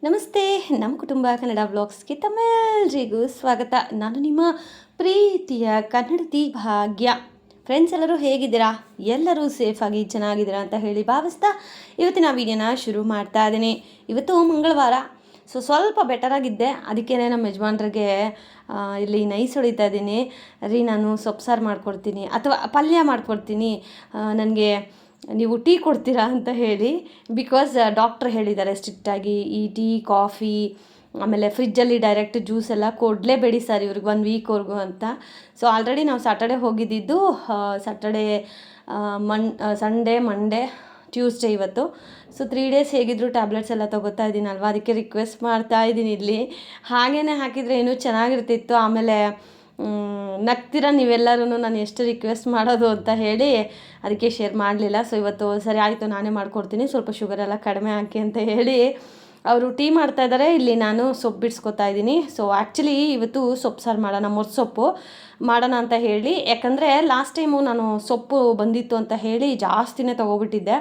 ನಮಸ್ತೆ. ನಮ್ಮ ಕುಟುಂಬ ಕನ್ನಡ ವ್ಲಾಗ್ಸ್ಗೆ ತಮ್ಮೆಲ್ಲರಿಗೂ ಸ್ವಾಗತ. ನಾನು ನಿಮ್ಮ ಪ್ರೀತಿಯ ಕನ್ನಡತಿ ಭಾಗ್ಯ. ಫ್ರೆಂಡ್ಸ್, ಎಲ್ಲರೂ ಹೇಗಿದ್ದೀರಾ? ಎಲ್ಲರೂ ಸೇಫಾಗಿ ಚೆನ್ನಾಗಿದ್ದೀರಾ ಅಂತ ಹೇಳಿ ಭಾವಿಸ್ತಾ ಇವತ್ತಿನ ವೀಡಿಯೋನ ಶುರು ಮಾಡ್ತಾ ಇದ್ದೀನಿ. ಇವತ್ತು ಮಂಗಳವಾರ, ಸ್ವಲ್ಪ ಬೆಟರಾಗಿದ್ದೆ. ಅದಕ್ಕೇ ನಮ್ಮ ಯಜಮಾನ್ರಿಗೆ ಇಲ್ಲಿ ನೈಸ್ ಹೊಡಿತಾ ಇದ್ದೀನಿ. ನಾನು ಸೊಪ್ಪು ಸಾರು ಮಾಡ್ಕೊಡ್ತೀನಿ ಅಥವಾ ಪಲ್ಯ ಮಾಡ್ಕೊಡ್ತೀನಿ, ನನಗೆ ನೀವು ಟೀ ಕೊಡ್ತೀರಾ ಅಂತ ಹೇಳಿ. ಬಿಕಾಸ್ ಡಾಕ್ಟ್ರ್ ಹೇಳಿದ್ದಾರೆ ಸ್ಟ್ರಿಕ್ಟಾಗಿ ಈ ಟೀ ಕಾಫಿ ಆಮೇಲೆ ಫ್ರಿಜ್ಜಲ್ಲಿ ಡೈರೆಕ್ಟ್ ಜ್ಯೂಸ್ ಎಲ್ಲ ಕೊಡಲೇಬೇಡಿ ಸರ್ ಇವ್ರಿಗೆ 1 ವೀಕ್ವರೆಗೂ ಅಂತ. ಆಲ್ರೆಡಿ ನಾವು ಸ್ಯಾಟರ್ಡೆ ಹೋಗಿದ್ದಿದ್ದು. ಸ್ಯಾಟರ್ಡೆ, ಸಂಡೇ, ಮಂಡೇ, ಟ್ಯೂಸ್ಡೇ ಇವತ್ತು. 3 ಡೇಸ್ ಹೇಗಿದ್ರು ಟ್ಯಾಬ್ಲೆಟ್ಸ್ ಎಲ್ಲ ತೊಗೋತಾ ಇದ್ದೀನಲ್ವ, ಅದಕ್ಕೆ ರಿಕ್ವೆಸ್ಟ್ ಮಾಡ್ತಾ ಇದ್ದೀನಿ ಇಲ್ಲಿ. ಹಾಗೇ ಹಾಕಿದರೆ ಇನ್ನೂ ಚೆನ್ನಾಗಿರ್ತಿತ್ತು. ಆಮೇಲೆ ನಗ್ತೀರ ನೀವೆಲ್ಲರೂ ನಾನು ಎಷ್ಟು ರಿಕ್ವೆಸ್ಟ್ ಮಾಡೋದು ಅಂತ ಹೇಳಿ ಅದಕ್ಕೆ ಶೇರ್ ಮಾಡಲಿಲ್ಲ. ಇವತ್ತು ಸರಿ ಆಯಿತು, ನಾನೇ ಮಾಡ್ಕೊಡ್ತೀನಿ, ಸ್ವಲ್ಪ ಶುಗರೆಲ್ಲ ಕಡಿಮೆ ಹಾಕಿ ಅಂತ ಹೇಳಿ ಅವರು ಟೀ ಮಾಡ್ತಾಯಿದ್ದಾರೆ. ಇಲ್ಲಿ ನಾನು ಸೊಪ್ಪು ಬಿಡಿಸ್ಕೊತಾ ಇದ್ದೀನಿ. ಆ್ಯಕ್ಚುಲಿ ಇವತ್ತು ಸೊಪ್ಪು ಸಾರು ಮಾಡೋಣ, ಮೊಸೊಪ್ಪು ಮಾಡೋಣ ಅಂತ ಹೇಳಿ. ಯಾಕಂದರೆ ಲಾಸ್ಟ್ ಟೈಮು ನಾನು ಸೊಪ್ಪು ಬಂದಿತ್ತು ಅಂತ ಹೇಳಿ ಜಾಸ್ತಿನೇ ತೊಗೊಬಿಟ್ಟಿದ್ದೆ.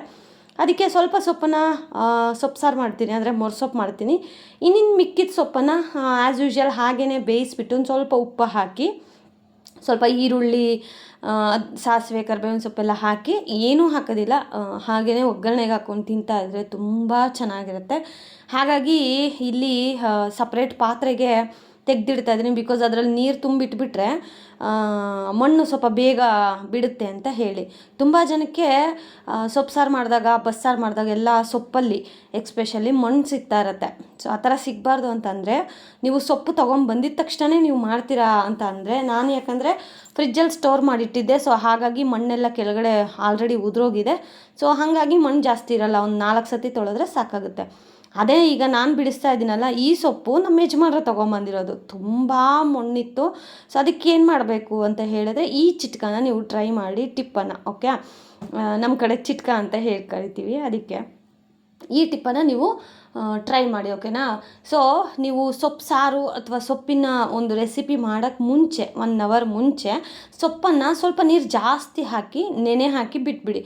ಅದಕ್ಕೆ ಸ್ವಲ್ಪ ಸೊಪ್ಪನ್ನು ಸೊಪ್ಪು ಸಾರು ಮಾಡ್ತೀನಿ, ಅಂದರೆ ಮೊಸೊಪ್ಪು ಮಾಡ್ತೀನಿ. ಇನ್ನಿನ್ನು ಮಿಕ್ಕಿದ ಸೊಪ್ಪನ್ನು ಆ್ಯಸ್ ಯೂಶ್ವಲ್ ಹಾಗೇ ಬೇಯಿಸ್ಬಿಟ್ಟು ಒಂದು ಸ್ವಲ್ಪ ಉಪ್ಪು ಹಾಕಿ, ಸ್ವಲ್ಪ ಈರುಳ್ಳಿ, ಸಾಸಿವೆ, ಕರಿಬೇವಿನ ಸೊಪ್ಪೆಲ್ಲ ಹಾಕಿ ಏನೂ ಹಾಕೋದಿಲ್ಲ, ಹಾಗೇ ಒಗ್ಗರಣೆಗೆ ಹಾಕ್ಕೊಂಡು ತಿಂತಾಯಿದ್ರೆ ತುಂಬ ಚೆನ್ನಾಗಿರುತ್ತೆ. ಹಾಗಾಗಿ ಇಲ್ಲಿ ಸಪ್ರೇಟ್ ಪಾತ್ರೆಗೆ ತೆಗೆದಿಡ್ತಾ ಇದ್ದೀನಿ. ಬಿಕಾಸ್ ಅದರಲ್ಲಿ ನೀರು ತುಂಬಿಟ್ಬಿಟ್ರೆ ಮಣ್ಣು ಸ್ವಲ್ಪ ಬೇಗ ಬಿಡುತ್ತೆ ಅಂತ ಹೇಳಿ. ತುಂಬ ಜನಕ್ಕೆ ಸೊಪ್ಪು ಸಾರು ಮಾಡಿದಾಗ, ಬಸ್ಸಾರು ಮಾಡಿದಾಗ ಎಲ್ಲ ಸೊಪ್ಪಲ್ಲಿ ಎಕ್ಸ್ಪೆಷಲಿ ಮಣ್ಣು ಸಿಗ್ತಾ ಇರುತ್ತೆ. ಆ ಥರ ಸಿಗಬಾರ್ದು ಅಂತಂದರೆ ನೀವು ಸೊಪ್ಪು ತೊಗೊಂಬಂದಿದ ತಕ್ಷಣ ನೀವು ಮಾಡ್ತೀರಾ ಅಂತ ಅಂದರೆ, ನಾನು ಯಾಕಂದರೆ ಫ್ರಿಜ್ಜಲ್ಲಿ ಸ್ಟೋರ್ ಮಾಡಿಟ್ಟಿದ್ದೆ. ಹಾಗಾಗಿ ಮಣ್ಣೆಲ್ಲ ಕೆಳಗಡೆ ಆಲ್ರೆಡಿ ಉದುರೋಗಿದೆ. ಹಾಗಾಗಿ ಮಣ್ಣು ಜಾಸ್ತಿ ಇರೋಲ್ಲ, ಒಂದು 4 ಸತಿ ತೊಳೆದ್ರೆ ಸಾಕಾಗುತ್ತೆ. ಅದೇ ಈಗ ನಾನು ಬಿಡಿಸ್ತಾ ಇದ್ದೀನಲ್ಲ, ಈ ಸೊಪ್ಪು ನಮ್ಮ ಯಜಮಾನ್ರು ತೊಗೊಂಬಂದಿರೋದು, ತುಂಬ ಮಣ್ಣಿತ್ತು. ಅದಕ್ಕೆ ಏನು ಮಾಡಬೇಕು ಅಂತ ಹೇಳಿದ್ರೆ ಈ ಚಿಟ್ಕಾನ ನೀವು ಟ್ರೈ ಮಾಡಿ, ಟಿಪ್ಪನ್ನು. ಓಕೆ, ನಮ್ಮ ಕಡೆ ಚಿಟ್ಕ ಅಂತ ಹೇಳಿ ಕರಿತೀವಿ. ಅದಕ್ಕೆ ಈ ಟಿಪ್ಪನ್ನು ನೀವು ಟ್ರೈ ಮಾಡಿ, ಓಕೆನಾ. ನೀವು ಸೊಪ್ಪು ಸಾರು ಅಥವಾ ಸೊಪ್ಪಿನ ಒಂದು ರೆಸಿಪಿ ಮಾಡೋಕ್ಕೆ ಮುಂಚೆ 1 ಅವರ್ ಮುಂಚೆ ಸೊಪ್ಪನ್ನು ಸ್ವಲ್ಪ ನೀರು ಜಾಸ್ತಿ ಹಾಕಿ ನೆನೆ ಹಾಕಿ ಬಿಟ್ಬಿಡಿ.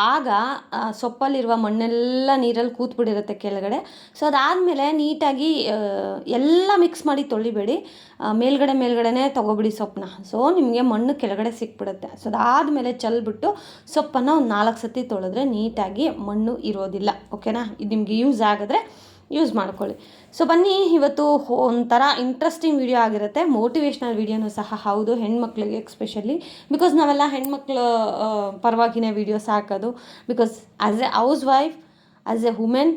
ಆಗ ಸೊಪ್ಪಲ್ಲಿರುವ ಮಣ್ಣೆಲ್ಲ ನೀರಲ್ಲಿ ಕೂತ್ಬಿಟ್ಟಿರುತ್ತೆ ಕೆಳಗಡೆ. ಅದಾದಮೇಲೆ ನೀಟಾಗಿ ಎಲ್ಲ ಮಿಕ್ಸ್ ಮಾಡಿ ತೊಳಿಬೇಡಿ, ಮೇಲ್ಗಡೆನೇ ತೊಗೊಬಿಡಿ ಸೊಪ್ಪನ್ನ. ನಿಮಗೆ ಮಣ್ಣು ಕೆಳಗಡೆ ಸಿಕ್ಬಿಡುತ್ತೆ. ಅದಾದಮೇಲೆ ಚೆಲ್ಬಿಟ್ಟು ಸೊಪ್ಪನ್ನು ಒಂದು 4 ಸತಿ ತೊಳೆದ್ರೆ ನೀಟಾಗಿ ಮಣ್ಣು ಇರೋದಿಲ್ಲ, ಓಕೆನಾ. ಇದು ನಿಮಗೆ ಯೂಸ್ ಆಗಿದ್ರೆ ಯೂಸ್ ಮಾಡ್ಕೊಳ್ಳಿ. ಬನ್ನಿ, ಇವತ್ತು ಒಂಥರ ಇಂಟ್ರೆಸ್ಟಿಂಗ್ ವಿಡಿಯೋ ಆಗಿರುತ್ತೆ, ಮೋಟಿವೇಶ್ನಲ್ ವಿಡಿಯೋನೂ ಸಹ ಹೌದು, ಹೆಣ್ಮಕ್ಳಿಗೆ ಎಕ್ಸ್ಪೆಷಲಿ. ಬಿಕಾಸ್ ನಾವೆಲ್ಲ ಹೆಣ್ಮಕ್ಳು ಪರವಾಗಿನೇ ವೀಡಿಯೋಸ್ ಹಾಕೋದು. Because as A house wife, as A women,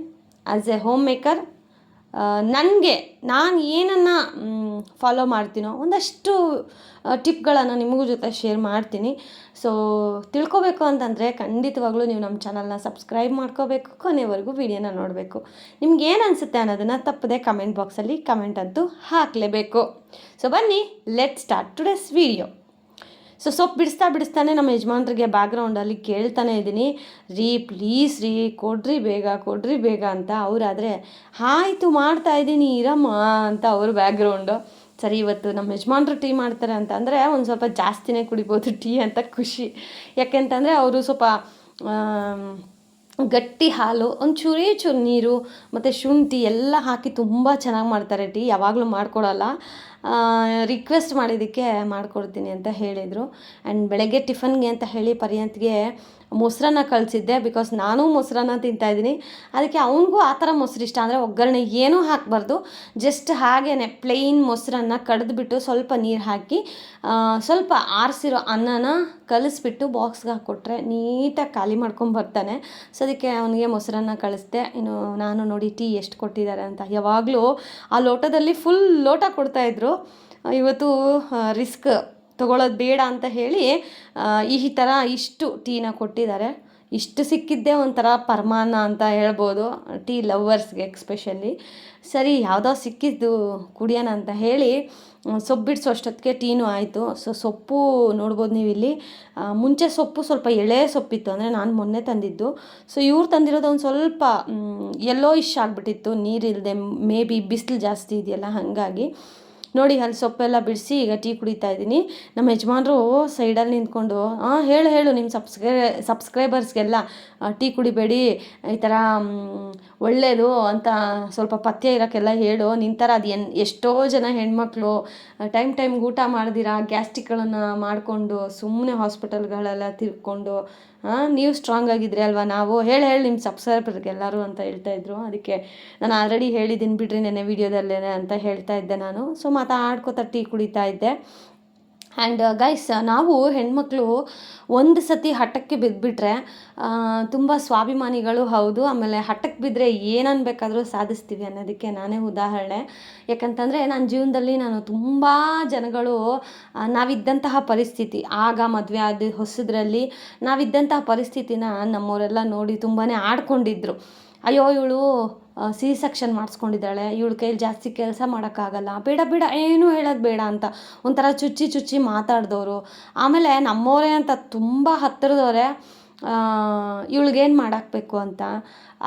as A home maker, ನಾನು ಏನನ್ನು ಫಾಲೋ ಮಾಡ್ತೀನೋ ಒಂದಷ್ಟು ಟಿಪ್ಗಳನ್ನು ನಿಮಗೂ ಜೊತೆ ಶೇರ್ ಮಾಡ್ತೀನಿ. ತಿಳ್ಕೊಬೇಕು ಅಂತಂದರೆ ಖಂಡಿತವಾಗ್ಲೂ ನೀವು ನಮ್ಮ ಚಾನಲ್ನ ಸಬ್ಸ್ಕ್ರೈಬ್ ಮಾಡ್ಕೋಬೇಕು, ಕೊನೆವರೆಗೂ ವಿಡಿಯೋನ ನೋಡಬೇಕು. ನಿಮ್ಗೆ ಏನು ಅನಿಸುತ್ತೆ ಅನ್ನೋದನ್ನು ತಪ್ಪದೆ ಕಮೆಂಟ್ ಬಾಕ್ಸಲ್ಲಿ ಕಮೆಂಟ್ ಅಂತೂ ಹಾಕಲೇಬೇಕು. ಬನ್ನಿ, ಲೆಟ್ ಸ್ಟಾರ್ಟ್ ಟುಡೇಸ್ ವಿಡಿಯೋ. ಸೊಪ್ಪು ಬಿಡಿಸ್ತಾನೆ ನಮ್ಮ ಯಜಮಾನ್ರಿಗೆ ಬ್ಯಾಕ್ಗ್ರೌಂಡಲ್ಲಿ ಕೇಳ್ತಾನೆ ಇದ್ದೀನಿ, ಪ್ಲೀಸ್ ಕೊಡ್ರಿ ಬೇಗ ಅಂತ. ಅವರಾದರೆ ಆಯಿತು ಮಾಡ್ತಾಯಿದ್ದೀನಿ ಇರಮ್ಮ ಅಂತ ಅವ್ರ ಬ್ಯಾಕ್ಗ್ರೌಂಡು. ಇವತ್ತು ನಮ್ಮ ಯಜಮಾನ್ರು ಟೀ ಮಾಡ್ತಾರೆ ಅಂತ ಅಂದರೆ ಒಂದು ಸ್ವಲ್ಪ ಜಾಸ್ತಿನೇ ಕುಡಿಬೋದು ಟೀ ಅಂತ ಖುಷಿ. ಯಾಕೆಂತಂದರೆ ಅವರು ಸ್ವಲ್ಪ ಗಟ್ಟಿ ಹಾಲು, ಒಂದು ಚೂರು ನೀರು ಮತ್ತು ಶುಂಠಿ ಎಲ್ಲ ಹಾಕಿ ತುಂಬ ಚೆನ್ನಾಗಿ ಮಾಡ್ತಾರೆ ಟೀ. ಯಾವಾಗಲೂ ಮಾಡಿಕೊಡಲ್ಲ, ರಿಕ್ವೆಸ್ಟ್ ಮಾಡಿದ್ದಕ್ಕೆ ಮಾಡಿಕೊಡ್ತೀನಿ ಅಂತ ಹೇಳಿದರು. ಆ್ಯಂಡ್ ಬೆಳಗ್ಗೆ ಟಿಫನ್ಗೆ ಅಂತ ಹೇಳಿ ಪರ್ಯಂತ್ಗೆ ಮೊಸರನ್ನ ಕಳಿಸಿದ್ದೆ. ಬಿಕಾಸ್ ನಾನು ಮೊಸರನ್ನ ತಿಂತಾಯಿದ್ದೀನಿ, ಅದಕ್ಕೆ ಅವನಿಗೂ ಆ ಥರ ಮೊಸರು ಇಷ್ಟ. ಅಂದರೆ ಒಗ್ಗರಣೆ ಏನೂ ಹಾಕಬಾರ್ದು, ಜಸ್ಟ್ ಹಾಗೇ ಪ್ಲೇನ್ ಮೊಸರನ್ನ ಕಡಿದ್ಬಿಟ್ಟು ಸ್ವಲ್ಪ ನೀರು ಹಾಕಿ ಸ್ವಲ್ಪ ಆರಿಸಿರೋ ಅನ್ನನ ಕಲಿಸ್ಬಿಟ್ಟು ಬಾಕ್ಸ್ಗೆ ಹಾಕ್ಕೊಟ್ರೆ ನೀಟಾಗಿ ಖಾಲಿ ಮಾಡ್ಕೊಂಬರ್ತಾನೆ. ಅದಕ್ಕೆ ಅವನಿಗೆ ಮೊಸರನ್ನ ಕಳಿಸ್ದೆ. ಇನ್ನು ನಾನು ನೋಡಿ ಟೀ ಎಷ್ಟು ಕೊಟ್ಟಿದ್ದಾರೆ ಅಂತ. ಯಾವಾಗಲೂ ಆ ಲೋಟದಲ್ಲಿ ಫುಲ್ ಲೋಟ ಕೊಡ್ತಾಯಿದ್ರು. ಇವತ್ತು ರಿಸ್ಕ್ ತೊಗೊಳ್ಳೋದು ಬೇಡ ಅಂತ ಹೇಳಿ ಈ ಥರ ಇಷ್ಟು ಟೀನ ಕೊಟ್ಟಿದ್ದಾರೆ. ಇಷ್ಟು ಸಿಕ್ಕಿದ್ದೇ ಒಂಥರ ಪರಮಾನ ಅಂತ ಹೇಳ್ಬೋದು ಟೀ ಲವ್ವರ್ಸ್ಗೆ ಎಕ್ಸ್ಪೆಷಲಿ. ಯಾವುದೋ ಸಿಕ್ಕಿದ್ದು ಕುಡಿಯೋಣ ಅಂತ ಹೇಳಿ ಸೊಪ್ಪು ಬಿಡಿಸೋ ಅಷ್ಟೊತ್ತಿಗೆ ಟೀನೂ ಆಯಿತು. ಸೊಪ್ಪು ನೋಡ್ಬೋದು ನೀವು ಇಲ್ಲಿ. ಮುಂಚೆ ಸೊಪ್ಪು ಸ್ವಲ್ಪ ಎಳೆ ಸೊಪ್ಪಿತ್ತು, ಅಂದರೆ ನಾನು ಮೊನ್ನೆ ತಂದಿದ್ದು. ಇವ್ರು ತಂದಿರೋದು ಒಂದು ಸ್ವಲ್ಪ ಯೆಲ್ಲೋಯಿಶ್ ಆಗಿಬಿಟ್ಟಿತ್ತು, ನೀರಿಲ್ಲದೆ, ಮೇ ಬಿ ಬಿಸಿಲು ಜಾಸ್ತಿ ಇದೆಯಲ್ಲ ಹಾಗಾಗಿ. ನೋಡಿ ಅಲ್ಲಿ ಸೊಪ್ಪೆಲ್ಲ ಬಿಡಿಸಿ ಈಗ ಟೀ ಕುಡಿತಾ ಇದ್ದೀನಿ. ನಮ್ಮ ಯಜಮಾನರು ಸೈಡಲ್ಲಿ ನಿಂತ್ಕೊಂಡು ಹೇಳು ನಿಮ್ಮ ಸಬ್ಸ್ಕ್ರೈಬರ್ಸ್ಗೆಲ್ಲ ಟೀ ಕುಡಿಬೇಡಿ, ಈ ಥರ ಒಳ್ಳೆಯದು ಅಂತ ಸ್ವಲ್ಪ ಪಥ್ಯ ಇರೋಕ್ಕೆಲ್ಲ ಹೇಳು. ನಿನ್ನ ಥರ ಅದು ಎಷ್ಟೋ ಜನ ಹೆಣ್ಮಕ್ಳು ಟೈಮ್ಗೆ ಊಟ ಮಾಡ್ದಿರಾ ಗ್ಯಾಸ್ಟ್ರಿಕ್ಗಳನ್ನು ಮಾಡಿಕೊಂಡು ಸುಮ್ಮನೆ ಹಾಸ್ಪಿಟಲ್ಗಳೆಲ್ಲ ತಿರ್ಕೊಂಡು ನೀವು ಸ್ಟ್ರಾಂಗ್ ಆಗಿದ್ರಿ ಅಲ್ವಾ, ನಾವು ಹೇಳಿ ನಿಮ್ಮ ಸಬ್ಸ್ಕ್ರೈಬರ್ಗೆಲ್ಲರೂ ಅಂತ ಹೇಳ್ತಾಯಿದ್ರು. ಅದಕ್ಕೆ ನಾನು ಆಲ್ರೆಡಿ ಹೇಳಿದ್ದೀನಿ ಬಿಡ್ರಿ ನೆನ್ನೆ ವೀಡಿಯೋದಲ್ಲೇ ಅಂತ ಹೇಳ್ತಾ ಇದ್ದೆ ನಾನು. ಸೊ ಮಾತಾಡ್ಕೋತಾ ಟೀ ಕುಡಿತಾ ಇದ್ದೆ. ಆ್ಯಂಡ್ ಗೈಸ್, ನಾವು ಹೆಣ್ಮಕ್ಳು ಒಂದು ಸತಿ ಹಠಕ್ಕೆ ಬಿದ್ದುಬಿಟ್ರೆ ತುಂಬ ಸ್ವಾಭಿಮಾನಿಗಳು ಹೌದು. ಆಮೇಲೆ ಹಠಕ್ಕೆ ಬಿದ್ದರೆ ಏನನ್ನು ಬೇಕಾದರೂ ಸಾಧಿಸ್ತೀವಿ ಅನ್ನೋದಕ್ಕೆ ನಾನೇ ಉದಾಹರಣೆ. ಯಾಕಂತಂದರೆ ನನ್ನ ಜೀವನದಲ್ಲಿ ನಾನು ತುಂಬ ಜನಗಳು ನಾವಿದ್ದಂತಹ ಪರಿಸ್ಥಿತಿ, ಆಗ ಮದುವೆ ಆದ ಹೊಸದ್ರಲ್ಲಿ ನಾವಿದ್ದಂತಹ ಪರಿಸ್ಥಿತಿನ ನಮ್ಮವರೆಲ್ಲ ನೋಡಿ ತುಂಬಾ ಆಡ್ಕೊಂಡಿದ್ರು. ಅಯ್ಯೋ ಇವಳು ಸಿ ಸೆಕ್ಷನ್ ಮಾಡಿಸ್ಕೊಂಡಿದ್ದಾಳೆ, ಇವಳ ಕೈಲಿ ಜಾಸ್ತಿ ಕೆಲಸ ಮಾಡೋಕ್ಕಾಗಲ್ಲ, ಬೇಡ ಏನೂ ಹೇಳೋದು ಬೇಡ ಅಂತ ಒಂಥರ ಚುಚ್ಚಿ ಮಾತಾಡಿದವರು. ಆಮೇಲೆ ನಮ್ಮವರೇ ಅಂತ ತುಂಬ ಹತ್ತಿರದವರೇ ಇವಳಿಗೇನು ಮಾಡಾಕಬೇಕು ಅಂತ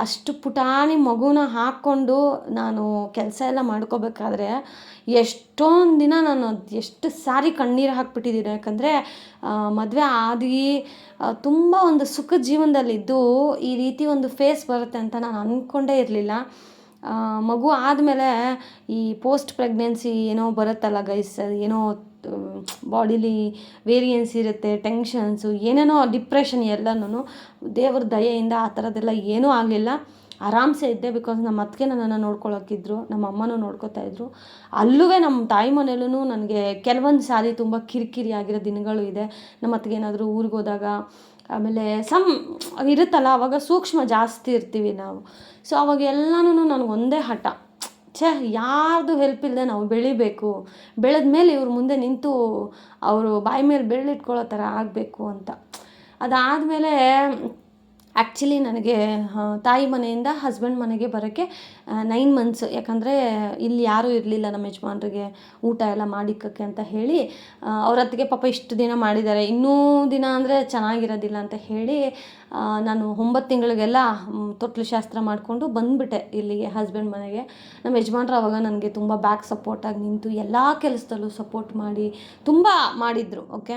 ಅಷ್ಟು ಪುಟಾಣಿ ಮಗುನ ಹಾಕ್ಕೊಂಡು ನಾನು ಕೆಲಸ ಎಲ್ಲ ಮಾಡ್ಕೋಬೇಕಾದ್ರೆ ಎಷ್ಟೊಂದು ದಿನ ನಾನು ಎಷ್ಟು ಸಾರಿ ಕಣ್ಣೀರು ಹಾಕ್ಬಿಟ್ಟಿದ್ದೀನಿ. ಯಾಕಂದರೆ ಮದುವೆ ಆಗಿ ತುಂಬ ಒಂದು ಸುಖದ ಜೀವನದಲ್ಲಿದ್ದು ಈ ರೀತಿ ಒಂದು ಫೇಸ್ ಬರುತ್ತೆ ಅಂತ ನಾನು ಅಂದ್ಕೊಂಡೇ ಇರಲಿಲ್ಲ. ಮಗು ಆದಮೇಲೆ ಈ ಪೋಸ್ಟ್ ಪ್ರೆಗ್ನೆನ್ಸಿ ಏನೋ ಬರುತ್ತಲ್ಲ ಗೈಸ್, ಏನೋ ಬಾಡಿಲಿ ವೇರಿಯನ್ಸ್ ಇರುತ್ತೆ, ಟೆನ್ಷನ್ಸು, ಏನೇನೋ ಡಿಪ್ರೆಷನ್ ಎಲ್ಲನೂ. ದೇವ್ರ ದಯೆಯಿಂದ ಆ ಥರದ್ದೆಲ್ಲ ಏನೂ ಆಗಲಿಲ್ಲ, ಆರಾಮ್ಸೆ ಇದ್ದೆ. ಬಿಕಾಸ್ ನಮ್ಮ ಅತ್ತಿಗೆ ನನ್ನನ್ನು ನೋಡ್ಕೊಳ್ಳೋಕ್ಕಿದ್ರು, ನಮ್ಮ ಅಮ್ಮನೂ ನೋಡ್ಕೊತಾಯಿದ್ರು. ಅಲ್ಲೂ ನಮ್ಮ ತಾಯಿ ಮನೇಲೂ ನನಗೆ ಕೆಲವೊಂದು ಸಾರಿ ತುಂಬ ಕಿರಿಕಿರಿ ಆಗಿರೋ ದಿನಗಳು ಇದೆ. ನಮ್ಮ ಅತ್ತಿಗೆ ಏನಾದರೂ ಊರಿಗೆ ಹೋದಾಗ, ಆಮೇಲೆ ಇರುತ್ತಲ್ಲ ಆವಾಗ ಸೂಕ್ಷ್ಮ ಜಾಸ್ತಿ ಇರ್ತೀವಿ ನಾವು. ಸೊ ಅವಾಗೆಲ್ಲನೂ ನನಗೆ ಒಂದೇ ಹಠ, ಯಾರ್ದು ಹೆಲ್ಪ್ ಇಲ್ಲದೆ ನಾವು ಬೆಳಿಬೇಕು, ಬೆಳೆದ ಮೇಲೆ ಇವ್ರ ಮುಂದೆ ನಿಂತು ಅವರು ಬಾಯಿ ಮೇಲೆ ಬೆರಳಿಟ್ಕೊಳ್ಳೋ ಥರ ಆಗಬೇಕು ಅಂತ. ಅದಾದಮೇಲೆ ಆ್ಯಕ್ಚುಲಿ ನನಗೆ ತಾಯಿ ಮನೆಯಿಂದ ಹಸ್ಬೆಂಡ್ ಮನೆಗೆ ಬರೋಕ್ಕೆ 9 months. ಯಾಕಂದರೆ ಇಲ್ಲಿ ಯಾರೂ ಇರಲಿಲ್ಲ ನಮ್ಮ ಯಜಮಾನ್ರಿಗೆ ಊಟ ಎಲ್ಲ ಮಾಡಿಕ್ಕಕ್ಕೆ ಅಂತ ಹೇಳಿ, ಅವ್ರ ಹತ್ತಿಗೆ ಪಾಪ ಇಷ್ಟು ದಿನ ಮಾಡಿದ್ದಾರೆ, ಇನ್ನೂ ದಿನ ಅಂದರೆ ಚೆನ್ನಾಗಿರೋದಿಲ್ಲ ಅಂತ ಹೇಳಿ ನಾನು 9 ತಿಂಗಳಿಗೆಲ್ಲ ತೊಟ್ಲು ಶಾಸ್ತ್ರ ಮಾಡಿಕೊಂಡು ಬಂದುಬಿಟ್ಟೆ ಇಲ್ಲಿಗೆ ಹಸ್ಬೆಂಡ್ ಮನೆಗೆ. ನಮ್ಮ ಯಜಮಾನ್ರು ಆವಾಗ ನನಗೆ ತುಂಬ ಬ್ಯಾಕ್ ಸಪೋರ್ಟಾಗಿ ನಿಂತು ಎಲ್ಲ ಕೆಲಸದಲ್ಲೂ ಸಪೋರ್ಟ್ ಮಾಡಿ ತುಂಬ ಮಾಡಿದರು. ಓಕೆ,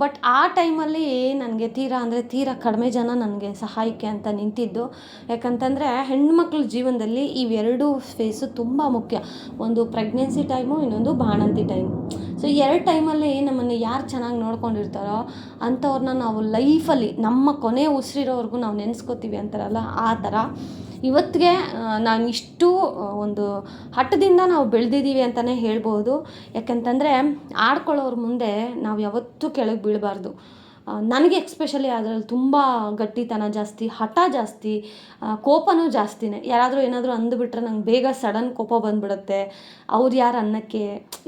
ಬಟ್ ಆ ಟೈಮಲ್ಲಿ ನನಗೆ ತೀರಾ ಕಡಿಮೆ ಜನ ನನಗೆ ಸಹಾಯಕ್ಕೆ ಅಂತ ನಿಂತಿದ್ದು. ಯಾಕಂತಂದರೆ ಹೆಣ್ಮಕ್ಳ ಜೀವನದಲ್ಲಿ ಇವೆರಡೂ ಫೇಸು ತುಂಬ ಮುಖ್ಯ. ಒಂದು ಪ್ರೆಗ್ನೆನ್ಸಿ ಟೈಮು, ಇನ್ನೊಂದು ಬಾಣಂತಿ ಟೈಮು. ಸೊ 2 ಟೈಮಲ್ಲಿ ನಮ್ಮನ್ನು ಯಾರು ಚೆನ್ನಾಗಿ ನೋಡ್ಕೊಂಡಿರ್ತಾರೋ ಅಂಥವ್ರನ್ನ ನಾವು ಲೈಫಲ್ಲಿ ನಮ್ಮ ಕೊನೆ ಉಸಿರಿರೋವರೆಗೂ ನಾವು ನೆನೆಸ್ಕೋತೀವಿ ಅಂತಾರಲ್ಲ, ಆ ಥರ ಇವತ್ತಿಗೆ ನಾನು ಇಷ್ಟು ಒಂದು ಹಠದಿಂದ ನಾವು ಬೆಳೆದಿದ್ದೀವಿ ಅಂತಲೇ ಹೇಳ್ಬೋದು. ಯಾಕಂತಂದರೆ ಆಡ್ಕೊಳ್ಳೋರ ಮುಂದೆ ನಾವು ಯಾವತ್ತೂ ಕೆಳಗೆ ಬೀಳಬಾರ್ದು. ನನಗೆ ಎಕ್ಸ್ಪೆಷಲಿ ಅದರಲ್ಲಿ ತುಂಬ ಗಟ್ಟಿತನ ಜಾಸ್ತಿ, ಹಠ ಜಾಸ್ತಿ, ಕೋಪನೂ ಜಾಸ್ತಿನೇ. ಯಾರಾದರೂ ಏನಾದರೂ ಅಂದುಬಿಟ್ರೆ ನಂಗೆ ಬೇಗ ಸಡನ್ ಕೋಪ ಬಂದುಬಿಡುತ್ತೆ. ಅವ್ರು ಯಾರು ಅನ್ನೋಕ್ಕೆ,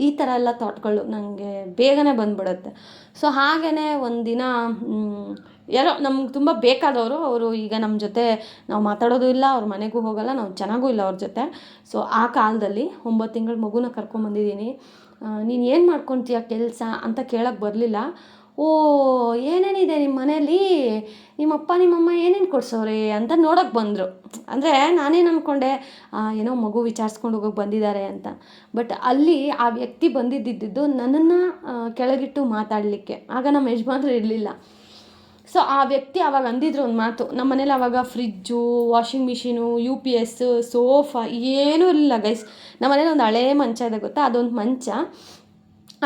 ಈ ಥರ ಎಲ್ಲ ಥಾಟ್ಗಳು ನನಗೆ ಬೇಗನೆ ಬಂದುಬಿಡುತ್ತೆ. ಸೊ ಹಾಗೆಯೇ ಒಂದಿನ ಯಾರೋ ನಮ್ಗೆ ತುಂಬ ಬೇಕಾದವರು, ಅವರು ಈಗ ನಮ್ಮ ಜೊತೆ ನಾವು ಮಾತಾಡೋದು ಇಲ್ಲ, ಅವ್ರ ಮನೆಗೂ ಹೋಗೋಲ್ಲ, ನಾವು ಚೆನ್ನಾಗೂ ಇಲ್ಲ ಅವ್ರ ಜೊತೆ. ಸೊ ಆ ಕಾಲದಲ್ಲಿ 9 ತಿಂಗಳ ಮಗುನ ಕರ್ಕೊಂಬಂದಿದ್ದೀನಿ. ನೀನು ಏನು ಮಾಡ್ಕೊತೀಯ ಕೆಲಸ ಅಂತ ಕೇಳೋಕ್ಕೆ ಬರಲಿಲ್ಲ. ಏನೇನಿದೆ ನಿಮ್ಮ ಮನೇಲಿ, ನಿಮ್ಮಪ್ಪ ನಿಮ್ಮಮ್ಮ ಏನೇನು ಕೊಡ್ಸೋರೆ ಅಂತ ನೋಡೋಕ್ಕೆ ಬಂದರು. ಅಂದರೆ ನಾನೇನು ಅಂದ್ಕೊಂಡೆ, ಏನೋ ಮಗು ವಿಚಾರಿಸ್ಕೊಂಡು ಹೋಗೋಕೆ ಬಂದಿದ್ದಾರೆ ಅಂತ. ಬಟ್ ಅಲ್ಲಿ ಆ ವ್ಯಕ್ತಿ ಬಂದಿದ್ದು ನನ್ನನ್ನು ಕೆಳಗಿಟ್ಟು ಮಾತಾಡಲಿಕ್ಕೆ. ಆಗ ನಮ್ಮ ಯಜಮಾನ್ರು ಇರಲಿಲ್ಲ. ಸೊ ಆ ವ್ಯಕ್ತಿ ಆವಾಗ ಅಂದಿದ್ರು ಒಂದು ಮಾತು, ನಮ್ಮ ಮನೇಲಿ ಆವಾಗ fridge, washing machine, UPS, sofa ಏನೂ ಇರಲಿಲ್ಲ ಗೈಸ್. ನಮ್ಮ ಮನೇಲಿ ಒಂದು ಹಳೇ ಮಂಚ ಇದೆ ಗೊತ್ತಾ, ಅದೊಂದು ಮಂಚ,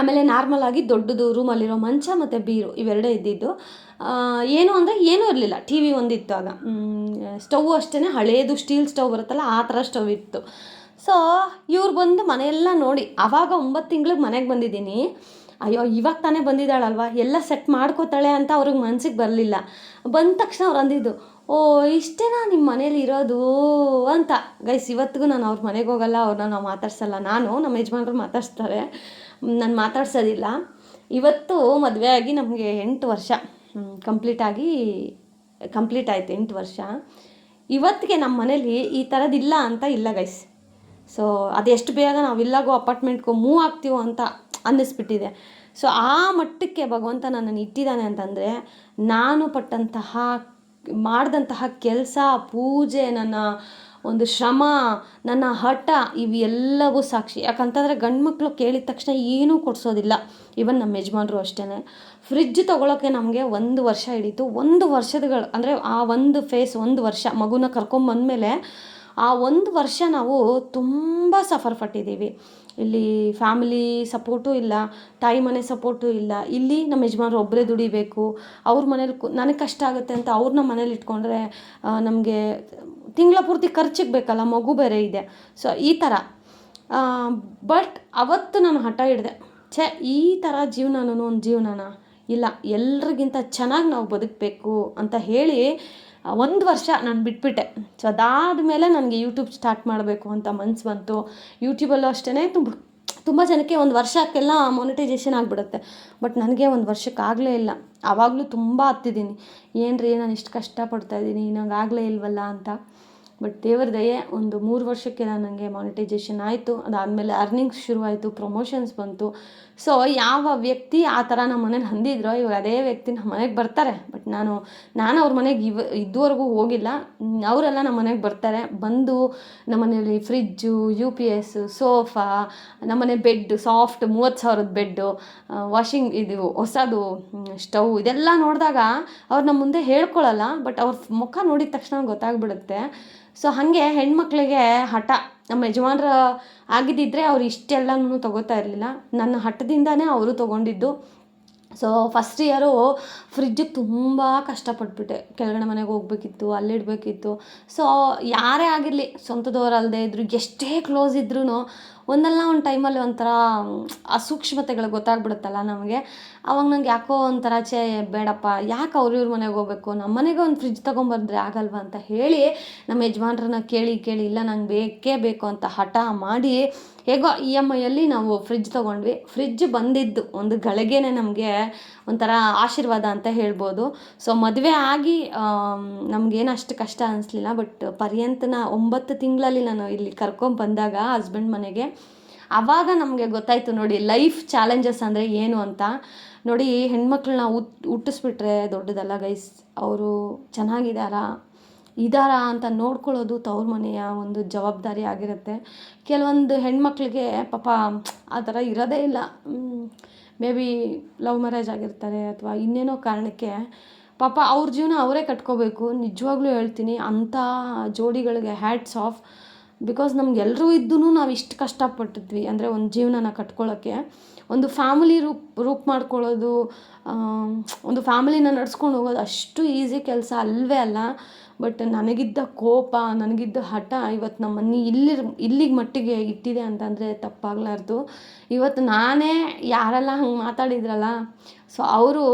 ಆಮೇಲೆ ನಾರ್ಮಲಾಗಿ ದೊಡ್ಡದು ರೂಮಲ್ಲಿರೋ ಮಂಚ ಮತ್ತು ಬೀರು, ಇವೆರಡೇ ಇದ್ದಿದ್ದು. ಏನು ಅಂದರೆ ಏನೂ ಇರಲಿಲ್ಲ. TV ಒಂದಿತ್ತು ಆಗ, ಸ್ಟವ್ ಅಷ್ಟೇ, ಹಳೇದು ಸ್ಟೀಲ್ ಸ್ಟವ್ ಬರುತ್ತಲ್ಲ ಆ ಥರ ಸ್ಟವ್ ಇತ್ತು. ಸೊ ಇವ್ರು ಬಂದು ಮನೆಯೆಲ್ಲ ನೋಡಿ, ಆವಾಗ 9 ತಿಂಗಳಿಗೆ ಮನೆಗೆ ಬಂದಿದ್ದೀನಿ. ಅಯ್ಯೋ ಇವಾಗ ತಾನೇ ಬಂದಿದ್ದಾಳಲ್ವ, ಎಲ್ಲ ಸೆಟ್ ಮಾಡ್ಕೋತಾಳೆ ಅಂತ ಅವ್ರಿಗೆ ಮನ್ಸಿಗೆ ಬರಲಿಲ್ಲ. ಬಂದ ತಕ್ಷಣ ಅವ್ರು ಅಂದಿದ್ದು, ಇಷ್ಟೇನಾ ನಿಮ್ಮ ಮನೇಲಿ ಇರೋದು ಅಂತ. ಗೈಸ್, ಇವತ್ತಿಗೂ ನಾನು ಅವ್ರ ಮನೆಗೆ ಹೋಗಲ್ಲ, ಅವ್ರನ್ನ ನಾವು ಮಾತಾಡ್ಸಲ್ಲ. ನಮ್ಮ ಯಜಮಾನ್ರು ಮಾತಾಡ್ಸ್ತಾರೆ, ನಾನು ಮಾತಾಡ್ಸೋದಿಲ್ಲ. ಇವತ್ತು ಮದುವೆ ಆಗಿ ನಮಗೆ 8 ವರ್ಷ ಕಂಪ್ಲೀಟ್ ಆಯಿತು, 8 ವರ್ಷ. ಇವತ್ತಿಗೆ ನಮ್ಮ ಮನೇಲಿ ಈ ಥರದ್ದಿಲ್ಲ ಅಂತ ಇಲ್ಲ ಗೈಸ್. ಸೊ ಅದೆಷ್ಟು ಬೇಗ ನಾವು ಇಲ್ಲಾಗೋ ಅಪಾರ್ಟ್ಮೆಂಟ್ಗೋ ಮೂವ್ ಆಗ್ತೀವೋ ಅಂತ ಅನ್ನಿಸ್ಬಿಟ್ಟಿದೆ. ಸೊ ಆ ಮಟ್ಟಕ್ಕೆ ಭಗವಂತ ನನ್ನನ್ನು ಇಟ್ಟಿದ್ದಾನೆ ಅಂತಂದರೆ, ನಾನು ಮಾಡಿದಂತಹ ಕೆಲಸ, ಪೂಜೆ, ನನ್ನ ಒಂದು ಶ್ರಮ, ನನ್ನ ಹಠ ಇವೆಲ್ಲವೂ ಸಾಕ್ಷಿ. ಯಾಕಂತಂದರೆ ಗಂಡು ಮಕ್ಕಳು ಕೇಳಿದ ತಕ್ಷಣ ಏನೂ ಕೊಡಿಸೋದಿಲ್ಲ. ಈವನ್ ನಮ್ಮ ಯಜಮಾನ್ರು ಅಷ್ಟೇ. ಫ್ರಿಜ್ ತೊಗೊಳೋಕ್ಕೆ ನಮಗೆ 1 ವರ್ಷ ಹಿಡೀತು. 1 ವರ್ಷದಗಳು ಅಂದರೆ ಆ ಒಂದು ಫೇಸ್ 1 ವರ್ಷ ಮಗುನ ಕರ್ಕೊಂಬಂದಮೇಲೆ ಆ 1 ವರ್ಷ ನಾವು ತುಂಬ ಸಫರ್ ಪಟ್ಟಿದ್ದೀವಿ. ಇಲ್ಲಿ ಫ್ಯಾಮಿಲಿ ಸಪೋರ್ಟು ಇಲ್ಲ, ತಾಯಿ ಮನೆ ಸಪೋರ್ಟು ಇಲ್ಲ. ಇಲ್ಲಿ ನಮ್ಮ ಯಜಮಾನ್ರು ಒಬ್ಬರೇ ದುಡಿಬೇಕು. ಅವ್ರ ಮನೇಲಿ ನನಗೆ ಕಷ್ಟ ಆಗುತ್ತೆ ಅಂತ ಅವ್ರನ್ನ ಮನೇಲಿ ಇಟ್ಕೊಂಡ್ರೆ ನಮಗೆ ತಿಂಗಳ ಪೂರ್ತಿ ಖರ್ಚಿಗೆ ಬೇಕಲ್ಲ, ಮಗು ಬೇರೆ ಇದೆ. ಸೊ ಈ ಥರ ಬಟ್ ಅವತ್ತು ನಾನು ಹಠ ಹಿಡಿದೆ. ಈ ಥರ ಜೀವನನೂ ಒಂದು ಜೀವನನ ಇಲ್ಲ, ಎಲ್ರಿಗಿಂತ ಚೆನ್ನಾಗಿ ನಾವು ಬದುಕಬೇಕು ಅಂತ ಹೇಳಿ 1 ವರ್ಷ ನಾನು ಬಿಟ್ಬಿಟ್ಟೆ. ಸೊ ಅದಾದಮೇಲೆ ನನಗೆ ಯೂಟ್ಯೂಬ್ ಸ್ಟಾರ್ಟ್ ಮಾಡಬೇಕು ಅಂತ ಮನಸ್ಸು ಬಂತು. ಯೂಟ್ಯೂಬಲ್ಲೂ ಅಷ್ಟೇ ತುಂಬ ಜನಕ್ಕೆ 1 ವರ್ಷಕ್ಕೆಲ್ಲ ಮಾನಿಟೈಸೇಷನ್ ಆಗಿಬಿಡುತ್ತೆ. ಬಟ್ ನನಗೆ 1 ವರ್ಷಕ್ಕಾಗಲೇ ಇಲ್ಲ. ಆವಾಗಲೂ ತುಂಬ ಹತ್ತಿದ್ದೀನಿ, ಏನು ರೀ ನಾನು ಇಷ್ಟು ಕಷ್ಟಪಡ್ತಾಯಿದ್ದೀನಿ, ನಂಗೆ ಆಗಲೇ ಇಲ್ವಲ್ಲ ಅಂತ. ಬಟ್ ದೇವ್ರ ದಯೆ ಒಂದು 3 ವರ್ಷಕ್ಕೆ ನನಗೆ ಮಾನಿಟೈಸೇಷನ್ ಆಯಿತು. ಅದಾದಮೇಲೆ ಅರ್ನಿಂಗ್ಸ್ ಶುರುವಾಯಿತು, ಪ್ರಮೋಷನ್ಸ್ ಬಂತು. ಸೊ ಯಾವ ವ್ಯಕ್ತಿ ಆ ಥರ ನಮ್ಮ ಮನೇಲಿ ಅಂದಿದ್ರೋ ಇವಾಗ ಅದೇ ವ್ಯಕ್ತಿ ನಮ್ಮ ಮನೆಗೆ ಬರ್ತಾರೆ. ಬಟ್ ನಾನು ಅವ್ರ ಮನೆಗೆ ಇದುವರೆಗೂ ಹೋಗಿಲ್ಲ. ಅವರೆಲ್ಲ ನಮ್ಮ ಮನೆಗೆ ಬರ್ತಾರೆ. ಬಂದು ನಮ್ಮ ಮನೇಲಿ ಫ್ರಿಜ್ಜು, UPS, ಸೋಫಾ, ನಮ್ಮನೆ ಬೆಡ್ಡು ಸಾಫ್ಟ್ 30,000ದ ಬೆಡ್ಡು, ವಾಷಿಂಗ್ ಇದು ಹೊಸದು ಸ್ಟವ್, ಇದೆಲ್ಲ ನೋಡಿದಾಗ ಅವ್ರು ನಮ್ಮ ಮುಂದೆ ಹೇಳ್ಕೊಳ್ಳಲ್ಲ. ಬಟ್ ಅವ್ರ ಮುಖ ನೋಡಿದ ತಕ್ಷಣ ಗೊತ್ತಾಗ್ಬಿಡುತ್ತೆ. ಸೊ ಹಾಗೆ ಹೆಣ್ಮಕ್ಳಿಗೆ ಹಠ. ನಮ್ಮ ಯಜಮಾನ್ರ ಆಗಿದ್ದಿದ್ರೆ ಅವ್ರು ಇಷ್ಟೆಲ್ಲನೂ ತೊಗೋತಾ ಇರಲಿಲ್ಲ. ನನ್ನ ಹಠದಿಂದನೇ ಅವರು ತೊಗೊಂಡಿದ್ದು. ಸೊ ಫಸ್ಟ್ ಇಯರು ಫ್ರಿಜ್ಜಿಗೆ ತುಂಬ ಕಷ್ಟಪಟ್ಬಿಟ್ಟೆ. ಕೆಳಗಡೆ ಮನೆಗೆ ಹೋಗ್ಬೇಕಿತ್ತು, ಅಲ್ಲಿಡಬೇಕಿತ್ತು. ಸೊ ಯಾರೇ ಆಗಿರಲಿ, ಸ್ವಂತದವ್ರಲ್ಲದೆ ಇದ್ರು, ಎಷ್ಟೇ ಕ್ಲೋಸ್ ಇದ್ರೂ ಒಂದಲ್ಲ ಒಂದು ಟೈಮಲ್ಲಿ ಒಂಥರ ಅಸೂಕ್ಷ್ಮತೆಗಳು ಗೊತ್ತಾಗ್ಬಿಡುತ್ತಲ್ಲ ನಮಗೆ. ಆವಾಗ ನಂಗೆ ಯಾಕೋ ಒಂಥರ ಬೇಡಪ್ಪ, ಯಾಕೆ ಇವ್ರ ಮನೆಗೆ ಹೋಗ್ಬೇಕು, ನಮ್ಮ ಮನೆಗೆ ಒಂದು ಫ್ರಿಜ್ ತೊಗೊಂಬಂದ್ರೆ ಆಗಲ್ವ ಅಂತ ಹೇಳಿ ನಮ್ಮ ಯಜಮಾನ್ರನ್ನ ಕೇಳಿ ಇಲ್ಲ ನಂಗೆ ಬೇಕೇ ಬೇಕು ಅಂತ ಹಠ ಮಾಡಿ ಹೇಗೋ EMIಯಲ್ಲಿ ನಾವು ಫ್ರಿಜ್ ತೊಗೊಂಡ್ವಿ. ಫ್ರಿಜ್ ಬಂದಿದ್ದು ಒಂದು ಗಳಿಗೆನೇ ನಮಗೆ ಒಂಥರ ಆಶೀರ್ವಾದ ಅಂತ ಹೇಳ್ಬೋದು. ಸೊ ಮದುವೆ ಆಗಿ ನಮಗೇನು ಅಷ್ಟು ಕಷ್ಟ ಅನಿಸ್ಲಿಲ್ಲ. ಬಟ್ ಪರ್ಯಂತನ 9 ತಿಂಗಳಲ್ಲಿ ನಾನು ಇಲ್ಲಿ ಕರ್ಕೊಂಬಂದಾಗ ಹಸ್ಬೆಂಡ್ ಮನೆಗೆ, ಆವಾಗ ನಮಗೆ ಗೊತ್ತಾಯಿತು ನೋಡಿ ಲೈಫ್ ಚಾಲೆಂಜಸ್ ಅಂದರೆ ಏನು ಅಂತ. ನೋಡಿ ಹೆಣ್ಮಕ್ಳನ್ನ ಹುಟ್ಟಿಸ್ಬಿಟ್ರೆ ದೊಡ್ಡದಲ್ಲ ಗೈಸ್. ಅವರು ಚೆನ್ನಾಗಿದ್ದಾರಾ ಅಂತ ನೋಡ್ಕೊಳ್ಳೋದು ತವ್ರ ಮನೆಯ ಒಂದು ಜವಾಬ್ದಾರಿ ಆಗಿರುತ್ತೆ. ಕೆಲವೊಂದು ಹೆಣ್ಮಕ್ಳಿಗೆ ಪಾಪ ಆ ಥರ ಇರೋದೇ ಇಲ್ಲ. ಮೇ ಬಿ ಲವ್ ಮ್ಯಾರೇಜ್ ಆಗಿರ್ತಾರೆ ಅಥವಾ ಇನ್ನೇನೋ ಕಾರಣಕ್ಕೆ ಪಾಪ ಅವ್ರ ಜೀವನ ಅವರೇ ಕಟ್ಕೋಬೇಕು. ನಿಜವಾಗ್ಲೂ ಹೇಳ್ತೀನಿ, ಅಂಥ ಜೋಡಿಗಳಿಗೆ ಹ್ಯಾಟ್ಸ್ ಆಫ್. ಬಿಕಾಸ್ ನಮ್ಗೆಲ್ಲರೂ ಇದ್ದೂ ನಾವು ಇಷ್ಟು ಕಷ್ಟಪಟ್ಟಿದ್ವಿ ಅಂದರೆ ಒಂದು ಜೀವನನ ಕಟ್ಕೊಳ್ಳೋಕ್ಕೆ. ಒಂದು ಫ್ಯಾಮಿಲಿ ರೂಪ್ ಮಾಡ್ಕೊಳ್ಳೋದು, ಒಂದು ಫ್ಯಾಮಿಲಿನ ನಡ್ಸ್ಕೊಂಡು ಹೋಗೋದು ಅಷ್ಟು ಈಸಿ ಕೆಲಸ ಅಲ್ಲವೇ ಅಲ್ಲ. ಬಟ್ ನನಗಿದ್ದ ಕೋಪ, ನನಗಿದ್ದ ಹಠ ಇವತ್ತು ನಮ್ಮನ್ನು ಇಲ್ಲಿಗೆ ಮಟ್ಟಿಗೆ ಇಟ್ಟಿದೆ ಅಂತಂದರೆ ತಪ್ಪಾಗಲಾರ್ದು. ಇವತ್ತು ನಾನೇ ಯಾರೆಲ್ಲ ಹಂಗೆ ಮಾತಾಡಿದ್ರಲ್ಲ, ಸೊ ಅವರು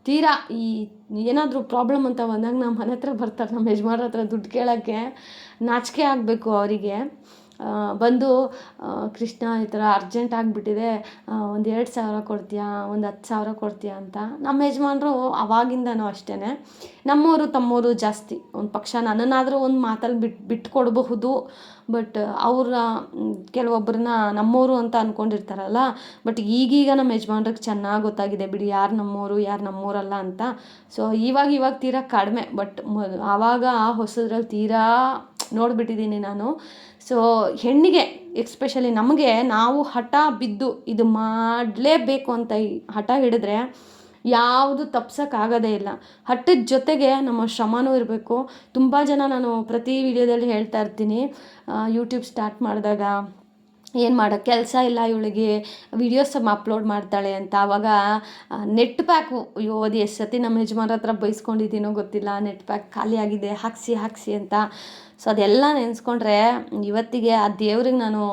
ತೀರಾ ಈ ಏನಾದರೂ ಪ್ರಾಬ್ಲಮ್ ಅಂತ ಬಂದಾಗ ನಮ್ಮ ಮನೆ ಹತ್ರ ಬರ್ತಾರೆ, ನಮ್ಮ ಯಜಮಾನ್ರ ಹತ್ರ ದುಡ್ಡು ಕೇಳೋಕ್ಕೆ. ನಾಚಿಕೆ ಆಗಬೇಕು ಅವರಿಗೆ. ಬಂದು ಕೃಷ್ಣ ಈ ಥರ ಅರ್ಜೆಂಟ್ ಆಗಿಬಿಟ್ಟಿದೆ, ಒಂದು 2,000 ಕೊಡ್ತೀಯಾ, ಒಂದು 10,000 ಕೊಡ್ತೀಯಾ ಅಂತ. ನಮ್ಮ ಯಜಮಾನ್ರು ಅವಾಗಿಂದನೂ ಅಷ್ಟೇ, ನಮ್ಮವರು ತಮ್ಮವರು ಜಾಸ್ತಿ. ಒಂದು ಪಕ್ಷ ನನ್ನನ್ನಾದರೂ ಒಂದು ಮಾತಲ್ಲಿ ಬಿಟ್ಟು ಕೊಡಬಹುದು. ಬಟ್ ಅವ್ರ ಕೆಲವೊಬ್ಬರನ್ನ ನಮ್ಮವರು ಅಂತ ಅಂದ್ಕೊಂಡಿರ್ತಾರಲ್ಲ. ಬಟ್ ಈಗೀಗ ನಮ್ಮ ಯಜಮಾನ್ರಿಗೆ ಚೆನ್ನಾಗಿ ಗೊತ್ತಾಗಿದೆ ಬಿಡಿ, ಯಾರು ನಮ್ಮವರು ಯಾರು ನಮ್ಮವರಲ್ಲ ಅಂತ. ಸೊ ಇವಾಗ ತೀರಾ ಕಡಿಮೆ. ಬಟ್ ಆವಾಗ ಹೊಸದ್ರಲ್ಲಿ ತೀರಾ ನೋಡಿಬಿಟ್ಟಿದ್ದೀನಿ ನಾನು. ಸೊ ಹೆಣ್ಣಿಗೆ ಎಕ್ಸ್ಪೆಷಲಿ ನಮಗೆ ನಾವು ಹಠ ಬಿದ್ದು ಇದು ಮಾಡಲೇಬೇಕು ಅಂತ ಹಠ ಹಿಡಿದ್ರೆ ಯಾವುದು ತಪ್ಸೋಕ್ಕಾಗೋದೇ ಇಲ್ಲ. ಹಠದ ಜೊತೆಗೆ ನಮ್ಮ ಶ್ರಮನೂ ಇರಬೇಕು. ತುಂಬ ಜನ ನಾನು ಪ್ರತಿ ವಿಡಿಯೋದಲ್ಲಿ ಹೇಳ್ತಾ ಇರ್ತೀನಿ, ಯೂಟ್ಯೂಬ್ ಸ್ಟಾರ್ಟ್ ಮಾಡಿದಾಗ ಏನು ಮಾಡೋ ಕೆಲಸ ಇಲ್ಲ ಇವಳಿಗೆ, ವೀಡಿಯೋಸ್ ಅಪ್ಲೋಡ್ ಮಾಡ್ತಾಳೆ ಅಂತ. ಆವಾಗ ನೆಟ್ ಪ್ಯಾಕು ಅದು ಎಷ್ಟು ಸತಿ ನಮ್ಮ ಯಜಮಾನ್ರ ಹತ್ರ ಬೈಸ್ಕೊಂಡಿದ್ದೀನೋ ಗೊತ್ತಿಲ್ಲ, ನೆಟ್ ಪ್ಯಾಕ್ ಖಾಲಿ ಆಗಿದೆ, ಹಾಕ್ಸಿ ಅಂತ. ಸೊ ಅದೆಲ್ಲ ನೆನೆಸ್ಕೊಂಡ್ರೆ ಇವತ್ತಿಗೆ ಆ ದೇವ್ರಿಗೆ ನಾನು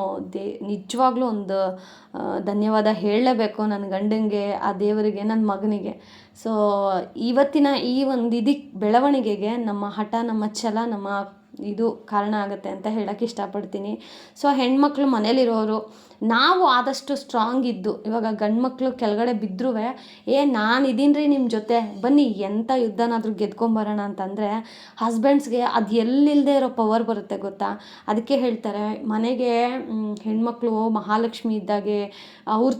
ನಿಜವಾಗ್ಲೂ ಒಂದು ಧನ್ಯವಾದ ಹೇಳಲೇಬೇಕು. ನನ್ನ ಗಂಡನಿಗೆ, ಆ ದೇವರಿಗೆ, ನನ್ನ ಮಗನಿಗೆ. ಸೊ ಇವತ್ತಿನ ಈ ಒಂದು ಬೆಳವಣಿಗೆಗೆ ನಮ್ಮ ಹಠ, ನಮ್ಮ ಛಲ, ನಮ್ಮ ಇದು ಕಾರಣ ಆಗುತ್ತೆ ಅಂತ ಹೇಳೋಕ್ಕೆ ಇಷ್ಟಪಡ್ತೀನಿ. ಸೊ ಹೆಣ್ಮಕ್ಳು ಮನೇಲಿರೋರು ನಾವು ಆದಷ್ಟು ಸ್ಟ್ರಾಂಗ್ ಇದ್ದು, ಇವಾಗ ಗಂಡು ಮಕ್ಕಳು ಕೆಳಗಡೆ ಬಿದ್ದರೂ ನಾನು ಇದೀನಿ ರೀ ನಿಮ್ಮ ಜೊತೆ, ಬನ್ನಿ ಎಂಥ ಯುದ್ಧನಾದರೂ ಗೆದ್ಕೊಂಬರೋಣ ಅಂತಂದರೆ ಹಸ್ಬೆಂಡ್ಸ್ಗೆ ಅದು ಎಲ್ಲಿಲ್ಲದೆ ಇರೋ ಪವರ್ ಬರುತ್ತೆ ಗೊತ್ತಾ. ಅದಕ್ಕೆ ಹೇಳ್ತಾರೆ ಮನೆಗೆ ಹೆಣ್ಮಕ್ಳು ಮಹಾಲಕ್ಷ್ಮಿ ಇದ್ದಾಗೆ, ಅವ್ರು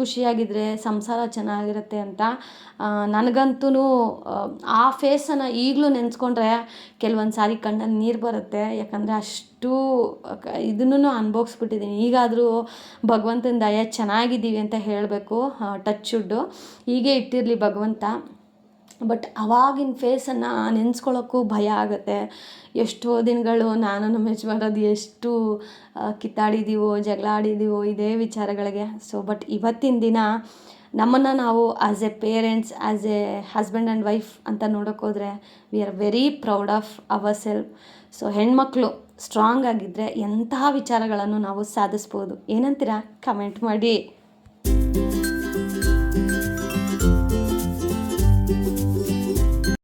ಖುಷಿಯಾಗಿದ್ದರೆ ಸಂಸಾರ ಚೆನ್ನಾಗಿರುತ್ತೆ ಅಂತ. ನನಗಂತೂ ಆ ಫೇಸನ್ನು ಈಗಲೂ ನೆನೆಸ್ಕೊಂಡ್ರೆ ಕೆಲವೊಂದು ಸಾರಿ ಕಣ್ಣಲ್ಲಿ ನೀರು ಬರುತ್ತೆ. ಯಾಕಂದರೆ ಅಷ್ಟು ಇದನ್ನು ಅನುಭವಿಸ್ಬಿಟ್ಟಿದ್ದೀನಿ. ಈಗಾದರೂ ಭಗವಂತನ ದಯೆ ಚೆನ್ನಾಗಿದ್ದೀವಿ ಅಂತ ಹೇಳಬೇಕು. ಟಚ್ ವುಡ್ಡು ಹೀಗೆ ಇಟ್ಟಿರಲಿ ಭಗವಂತ. ಬಟ್ ಅವಾಗಿನ ಫೇಸನ್ನು ನೆನೆಸ್ಕೊಳ್ಳೋಕ್ಕೂ ಭಯ ಆಗುತ್ತೆ. ಎಷ್ಟೋ ದಿನಗಳು ನಾನು ನಮ್ಮ ಯಜಮಾನರದು ಎಷ್ಟು ಕಿತ್ತಾಡಿದ್ದೀವೋ, ಜಗಳ ಆಡಿದ್ದೀವೋ ಇದೇ ವಿಚಾರಗಳಿಗೆ. ಬಟ್ ಇವತ್ತಿನ ದಿನ ನಮ್ಮನ್ನು ನಾವು as a parents, as a husband and wife ಅಂತ ನೋಡೋಕ್ಕೋದ್ರೆ we are very proud of our self. ಹೆಣ್ಮಕ್ಳು ಸ್ಟ್ರಾಂಗ್ ಆಗಿದ್ದರೆ ಎಂತಹ ವಿಚಾರಗಳನ್ನು ನಾವು ಸಾಧಿಸ್ಬೋದು. ಏನಂತೀರಾ? ಕಮೆಂಟ್ ಮಾಡಿ.